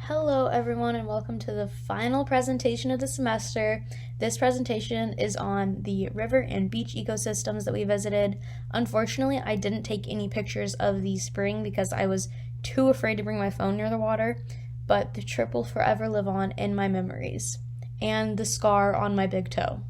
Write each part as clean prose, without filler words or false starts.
Hello everyone and welcome to the final presentation of the semester. This presentation is on the river and beach ecosystems that we visited. Unfortunately, I didn't take any pictures of the spring because I was too afraid to bring my phone near the water, but the trip will forever live on in my memories, and the scar on my big toe.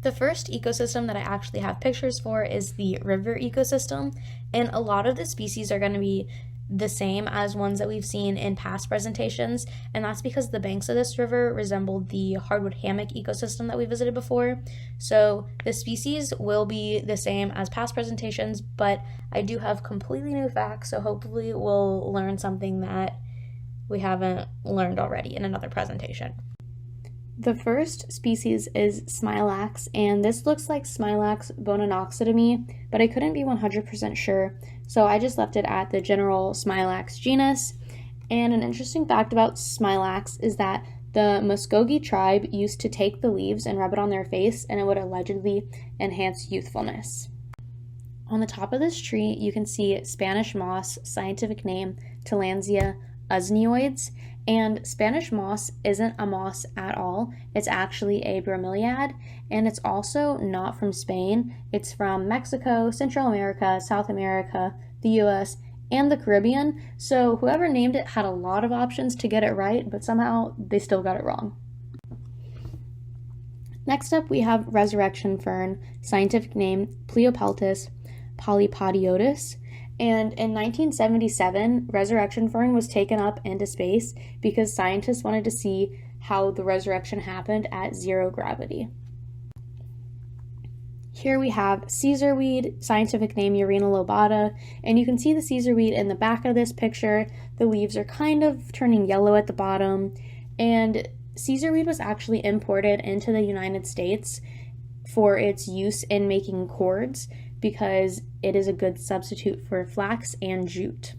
The first ecosystem that I actually have pictures for is the river ecosystem, and a lot of the species are going to be the same as ones that we've seen in past presentations, and that's because the banks of this river resembled the hardwood hammock ecosystem that we visited before. So the species will be the same as past presentations, but I do have completely new facts, so hopefully we'll learn something that we haven't learned already in another presentation. The first species is Smilax, and this looks like Smilax bononoxa to me, but I couldn't be 100% sure, so I just left it at the general Smilax genus. And an interesting fact about Smilax is that the Muskogee tribe used to take the leaves and rub it on their face, and it would allegedly enhance youthfulness. On the top of this tree, you can see Spanish moss, scientific name Tillandsia usnioides, and Spanish moss isn't a moss at all. It's actually a bromeliad, and it's also not from Spain. It's from Mexico, Central America, South America, the US, and the Caribbean. So whoever named it had a lot of options to get it right, but somehow they still got it wrong. Next up, we have resurrection fern, scientific name Pleopeltis polypodiotis. And in 1977, resurrection fern was taken up into space because scientists wanted to see how the resurrection happened at zero gravity. Here we have Caesar weed, scientific name Urina lobata, and you can see the Caesar weed in the back of this picture. The leaves are kind of turning yellow at the bottom, and Caesar weed was actually imported into the United States for its use in making cords, because it is a good substitute for flax and jute.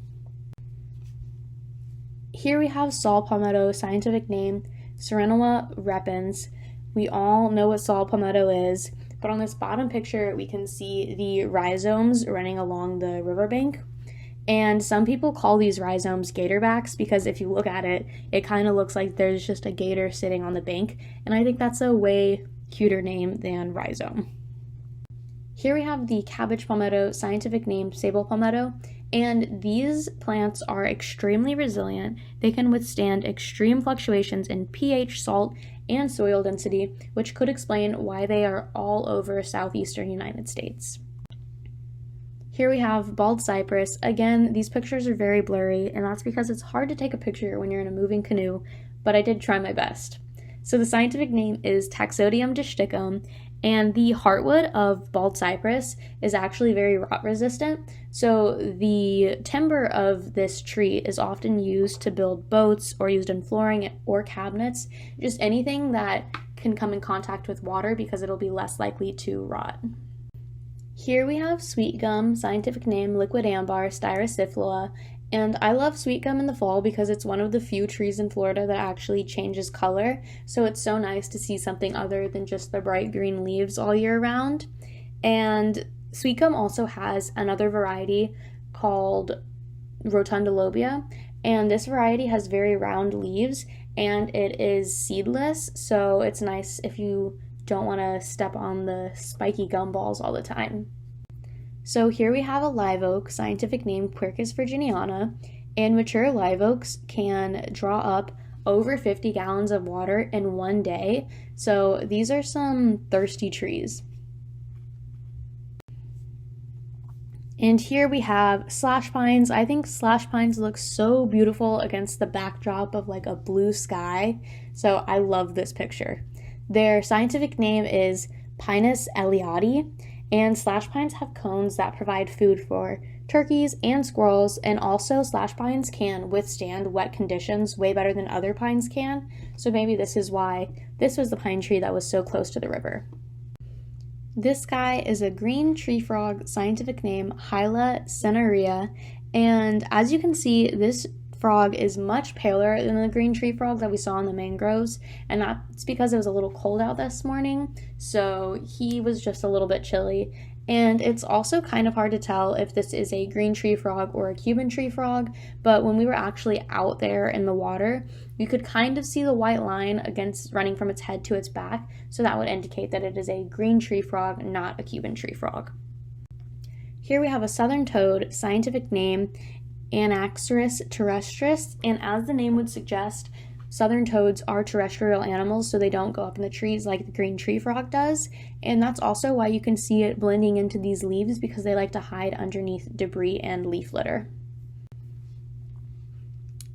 Here we have saw palmetto, scientific name Serenella repens. We all know what saw palmetto is, but on this bottom picture we can see the rhizomes running along the riverbank. And some people call these rhizomes gatorbacks because if you look at it, it kind of looks like there's just a gator sitting on the bank, and I think that's a way cuter name than rhizome. Here we have the cabbage palmetto, scientific name sable palmetto, and these plants are extremely resilient. They can withstand extreme fluctuations in pH, salt, and soil density, which could explain why they are all over southeastern United States. Here we have bald cypress. Again, these pictures are very blurry, and that's because it's hard to take a picture when you're in a moving canoe, but I did try my best. So the scientific name is Taxodium distichum, and the heartwood of bald cypress is actually very rot resistant. So the timber of this tree is often used to build boats or used in flooring or cabinets, just anything that can come in contact with water because it'll be less likely to rot. Here we have sweet gum, scientific name liquid ambar styrosiflua, and I love sweet gum in the fall because it's one of the few trees in Florida that actually changes color, so it's so nice to see something other than just the bright green leaves all year round. And sweet gum also has another variety called rotundilobia, and this variety has very round leaves, and it is seedless, so it's nice if you don't want to step on the spiky gumballs all the time. So here we have a live oak, scientific name Quercus virginiana, and mature live oaks can draw up over 50 gallons of water in one day, so these are some thirsty trees. And here we have slash pines. I think slash pines look so beautiful against the backdrop of like a blue sky, so I love this picture. Their scientific name is Pinus eliade, and slash pines have cones that provide food for turkeys and squirrels, and also slash pines can withstand wet conditions way better than other pines can, so maybe this is why this was the pine tree that was so close to the river. This guy is a green tree frog, scientific name Hyla cinerea, and as you can see, this frog is much paler than the green tree frog that we saw in the mangroves, and that's because it was a little cold out this morning, so he was just a little bit chilly, And it's also kind of hard to tell if this is a green tree frog or a Cuban tree frog, but when we were actually out there in the water, you could kind of see the white line against running from its head to its back, so that would indicate that it is a green tree frog, not a Cuban tree frog. Here we have a southern toad, scientific name Anaxarus terrestris, and as the name would suggest, southern toads are terrestrial animals, so they don't go up in the trees like the green tree frog does, and that's also why you can see it blending into these leaves, because they like to hide underneath debris and leaf litter.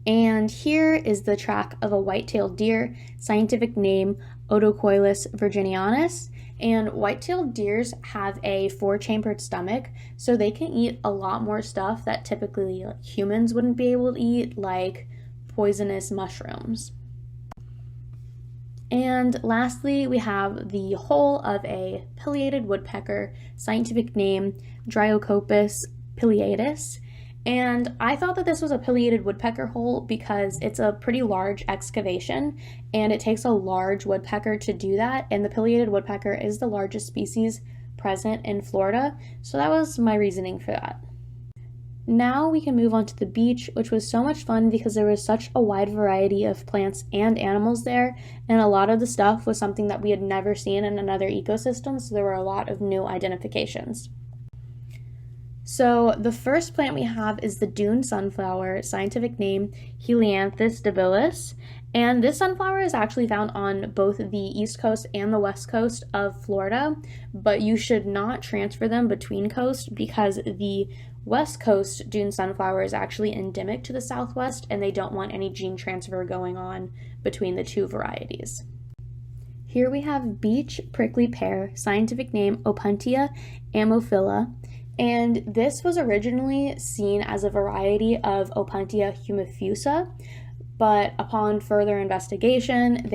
And here is the track of a white-tailed deer, scientific name Odocoilus virginianus. And white-tailed deers have a 4-chambered stomach, so they can eat a lot more stuff that typically humans wouldn't be able to eat, like poisonous mushrooms. And lastly, we have the hole of a pileated woodpecker, scientific name Dryocopus pileatus. And I thought that this was a pileated woodpecker hole because it's a pretty large excavation and it takes a large woodpecker to do that, and the pileated woodpecker is the largest species present in Florida, so that was my reasoning for that. Now we can move on to the beach, which was so much fun because there was such a wide variety of plants and animals there, and a lot of the stuff was something that we had never seen in another ecosystem, so there were a lot of new identifications. So the first plant we have is the dune sunflower, scientific name Helianthus debilis, and this sunflower is actually found on both the east coast and the west coast of Florida, but you should not transfer them between coasts because the West Coast dune sunflower is actually endemic to the Southwest, and they don't want any gene transfer going on between the two varieties. Here we have beach prickly pear, scientific name Opuntia ammophila, and this was originally seen as a variety of Opuntia humifusa, but upon further investigation,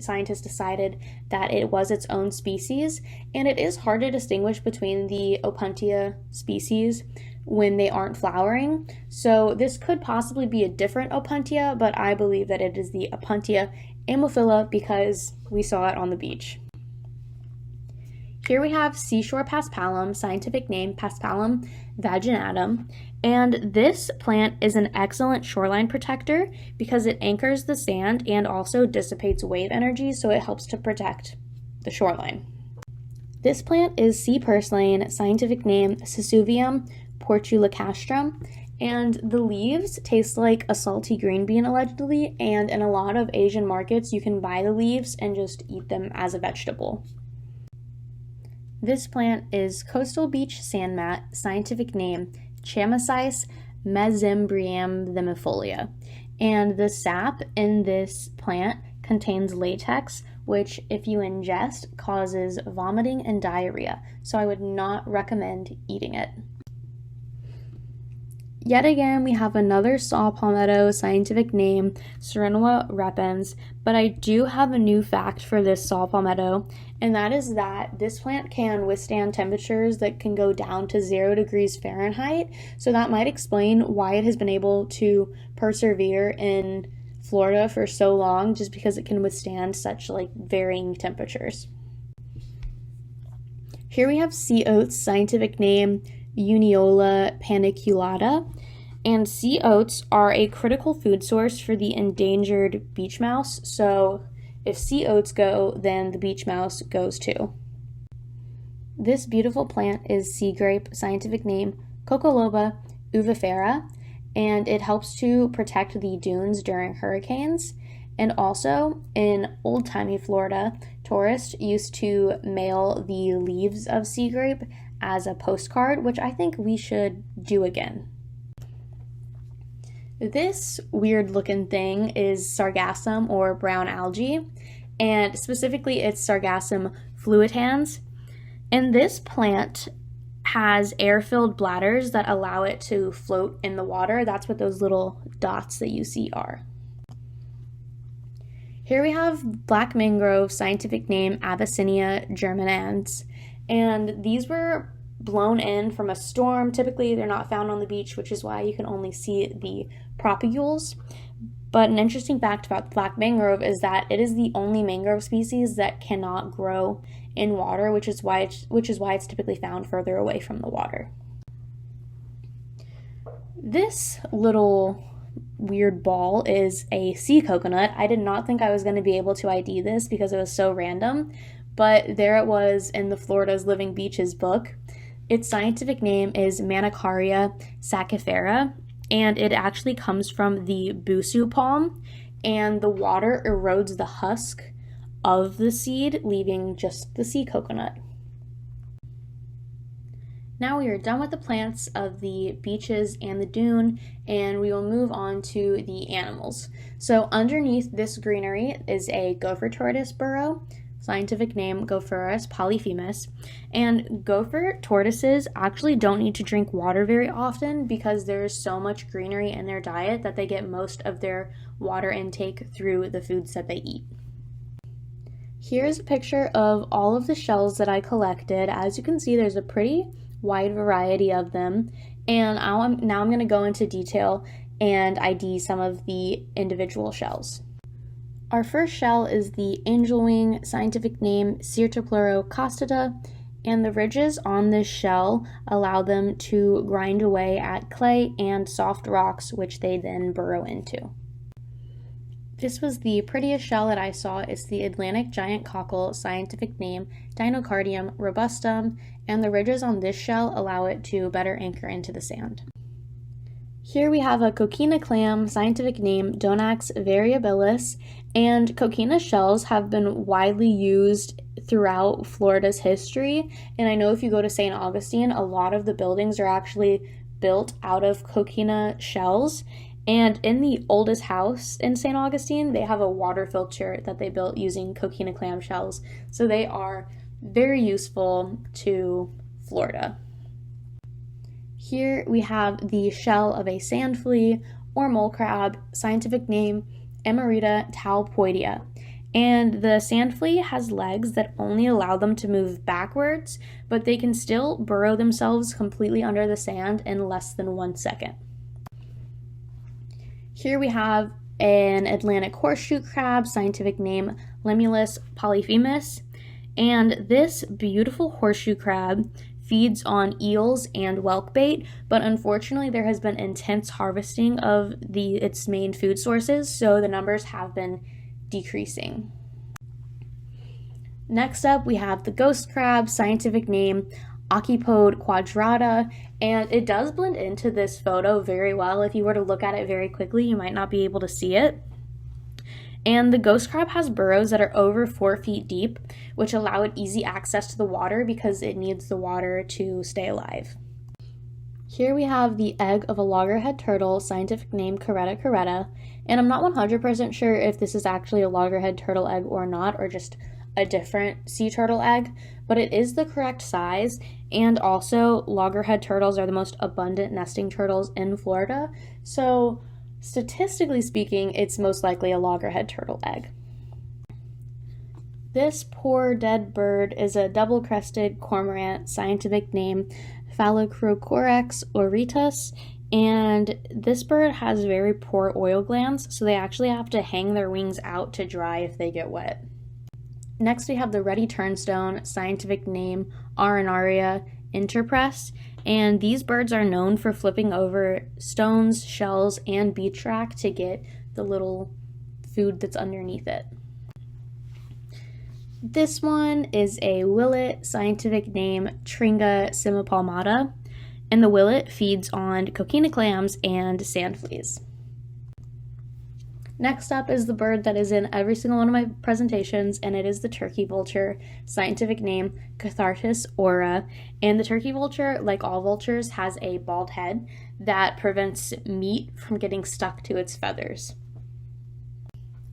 scientists decided that it was its own species, and it is hard to distinguish between the Opuntia species when they aren't flowering. So this could possibly be a different Opuntia, but I believe that it is the Opuntia ammophila because we saw it on the beach. Here we have seashore paspalum, scientific name Paspalum vaginatum, and this plant is an excellent shoreline protector because it anchors the sand and also dissipates wave energy, so it helps to protect the shoreline. This plant is sea purslane, scientific name Sesuvium portulacastrum, and the leaves taste like a salty green bean allegedly, and in a lot of Asian markets you can buy the leaves and just eat them as a vegetable. This plant is coastal beach sandmat, scientific name Chamaesyce mesembryanthemifolia, and the sap in this plant contains latex, which if you ingest causes vomiting and diarrhea, so I would not recommend eating it. Yet again, we have another saw palmetto, scientific name Serenua repens, but I do have a new fact for this saw palmetto, and that is that this plant can withstand temperatures that can go down to 0 degrees Fahrenheit, so that might explain why it has been able to persevere in Florida for so long, just because it can withstand such varying temperatures. Here we have sea oats, scientific name Uniola paniculata, and sea oats are a critical food source for the endangered beach mouse, so if sea oats go, then the beach mouse goes too. This beautiful plant is sea grape, scientific name Cocoloba uvifera, and it helps to protect the dunes during hurricanes. And also, in old-timey Florida, tourists used to mail the leaves of sea grape as a postcard, which I think we should do again. This weird-looking thing is sargassum or brown algae, and specifically it's Sargassum fluitans. And this plant has air-filled bladders that allow it to float in the water. That's what those little dots that you see are. Here we have black mangrove, scientific name Abyssinia germinans, and these were blown in from a storm. Typically they're not found on the beach, which is why you can only see the propagules, But an interesting fact about black mangrove is that it is the only mangrove species that cannot grow in water, which is why it's typically found further away from the water. This little weird ball is a sea coconut. I did not think I was going to be able to ID this because it was so random, but there it was in the Florida's Living Beaches book. Its scientific name is Manicaria saccifera, and it actually comes from the busu palm, and the water erodes the husk of the seed, leaving just the sea coconut. Now we are done with the plants of the beaches and the dune, and we will move on to the animals. So underneath this greenery is a gopher tortoise burrow, scientific name Gopherus polyphemus, and gopher tortoises actually don't need to drink water very often because there's so much greenery in their diet that they get most of their water intake through the foods that they eat. Here's a picture of all of the shells that I collected. As you can see, there's a pretty wide variety of them, and now I'm going to go into detail and ID some of the individual shells. Our first shell is the angelwing, scientific name Cirtopleurocostida, and the ridges on this shell allow them to grind away at clay and soft rocks, which they then burrow into. This was the prettiest shell that I saw. It's the Atlantic giant cockle, scientific name Dinocardium robustum, and the ridges on this shell allow it to better anchor into the sand. Here we have a coquina clam, scientific name Donax variabilis, and coquina shells have been widely used throughout Florida's history, and I know if you go to St. Augustine, a lot of the buildings are actually built out of coquina shells, and in the oldest house in St. Augustine, they have a water filter that they built using coquina clam shells, so they are very useful to Florida. Here we have the shell of a sand flea or mole crab, scientific name Emerita talpoidea. And the sand flea has legs that only allow them to move backwards, but they can still burrow themselves completely under the sand in less than 1 second. Here we have an Atlantic horseshoe crab, scientific name Lemulus polyphemus. And this beautiful horseshoe crab feeds on eels and whelk bait, but unfortunately there has been intense harvesting of its main food sources, so the numbers have been decreasing. Next up, we have the ghost crab, scientific name Occipode quadrata, and it does blend into this photo very well. If you were to look at it very quickly, you might not be able to see it. And the ghost crab has burrows that are over 4 feet deep, which allow it easy access to the water because it needs the water to stay alive. Here we have the egg of a loggerhead turtle, scientific name Caretta caretta, and I'm not 100% sure if this is actually a loggerhead turtle egg or not, or just a different sea turtle egg, but it is the correct size, and also loggerhead turtles are the most abundant nesting turtles in Florida, so statistically speaking, it's most likely a loggerhead turtle egg. This poor dead bird is a double-crested cormorant, scientific name Phalacrocorax auritus, and this bird has very poor oil glands, so they actually have to hang their wings out to dry if they get wet. Next we have the reddy turnstone, scientific name Arenaria interpress, and these birds are known for flipping over stones, shells, and beach rock to get the little food that's underneath it. This one is a willet, scientific name Tringa simipalmata, and the willet feeds on coquina clams and sand fleas. Next up is the bird that is in every single one of my presentations, and it is the turkey vulture, scientific name Cathartus aura. And the turkey vulture, like all vultures, has a bald head that prevents meat from getting stuck to its feathers.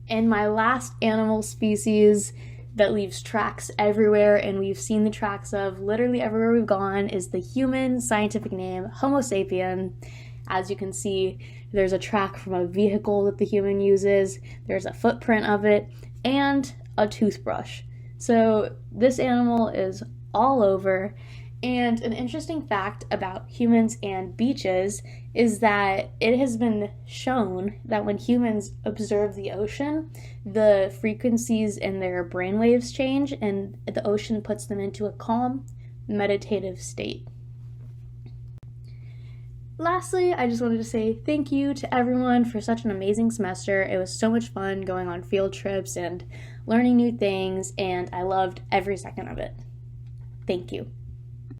And my last animal species that leaves tracks everywhere, and we've seen the tracks of literally everywhere we've gone, is the human, scientific name Homo sapien. As you can see, there's a track from a vehicle that the human uses, there's a footprint of it, and a toothbrush. So this animal is all over, And an interesting fact about humans and beaches is that it has been shown that when humans observe the ocean, the frequencies in their brainwaves change and the ocean puts them into a calm, meditative state. Lastly, I just wanted to say thank you to everyone for such an amazing semester. It was so much fun going on field trips and learning new things, and I loved every second of it. Thank you.